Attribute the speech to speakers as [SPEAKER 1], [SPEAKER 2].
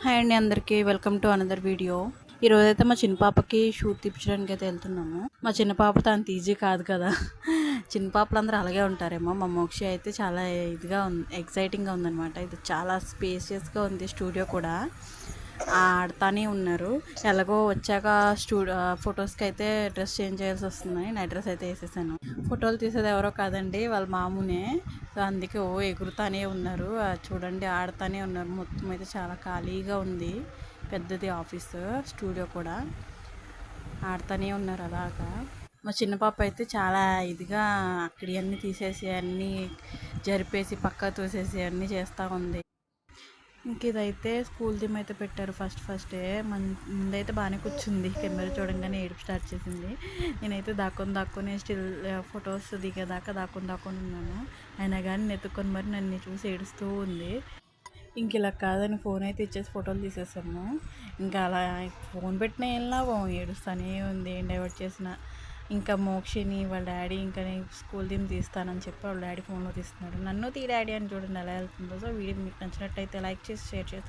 [SPEAKER 1] Hi అండి అందరికీ welcome to another video. ఈరోజైతే మా చిన్న పాపకి షూ తీపించడానికి అయితే వెళ్తున్నాము. మా చిన్న పాపతో అంత ఈజీ కాదు కదా. చిన్న పాపలు అందరూ అలాగే ఉంటారేమో. మా మోక్షి అయితే చాలా ఇదిగా ఉంది, ఎగ్జైటింగ్గా ఉందన్నమాట. ఇది చాలా స్పేషియస్గా ఉంది స్టూడియో కూడా. ఆడతానే ఉన్నారు. ఎలాగో వచ్చాక ఫొటోస్కి అయితే డ్రెస్ చేంజ్ చేయాల్సి వస్తుంది. నైట్ డ్రెస్ అయితే వేసేసాను. ఫోటోలు తీసేది ఎవరో కాదండి, వాళ్ళ మామూనే. సో అందుకే ఎగురుతానే ఉన్నారు. చూడండి, ఆడుతూనే ఉన్నారు. మొత్తం అయితే చాలా ఖాళీగా ఉంది. పెద్దది ఆఫీసు, స్టూడియో కూడా. ఆడుతూనే ఉన్నారు అలాగా. మా చిన్న పాప అయితే చాలా ఇదిగా అక్కడి తీసేసి అన్నీ జరిపేసి పక్కా తోసేసి అన్నీ చేస్తూ ఉంది. ఇంక ఇదైతే స్కూల్ థీమ్ అయితే పెట్టారు. ఫస్టే ముందైతే బాగానే కూర్చుంది. కెమెరా చూడంగానే ఏడుపు స్టార్ట్ చేసింది. నేనైతే దాక్కొని స్టిల్ ఫొటోస్ దిగేదాకా దాక్కొని ఉన్నాను. అయినా కానీ నెత్తుకొని మరి నన్ను చూసి ఏడుస్తూ ఉంది. ఇంక ఇలా కాదని ఫోన్ అయితే ఇచ్చేసి ఫోటోలు తీసేసాము. ఇంకా అలా ఫోన్ పెట్టినా వెళ్ళినా ఏడుస్తూనే ఉంది. ఏం డైవర్ట్ చేసిన. ఇంకా మోక్షిని వాళ్ళ డాడీ ఇంకా స్కూల్ థీమ్ తీస్తానని చెప్పి వాళ్ళ డాడీ ఫోన్లో తీస్తున్నాడు. నన్ను తీ డాడీ అని చూడండి ఎలా వెళ్తుందో. సో వీడియో మీకు నచ్చినట్టయితే లైక్ చేసి షేర్ చేస్తాను.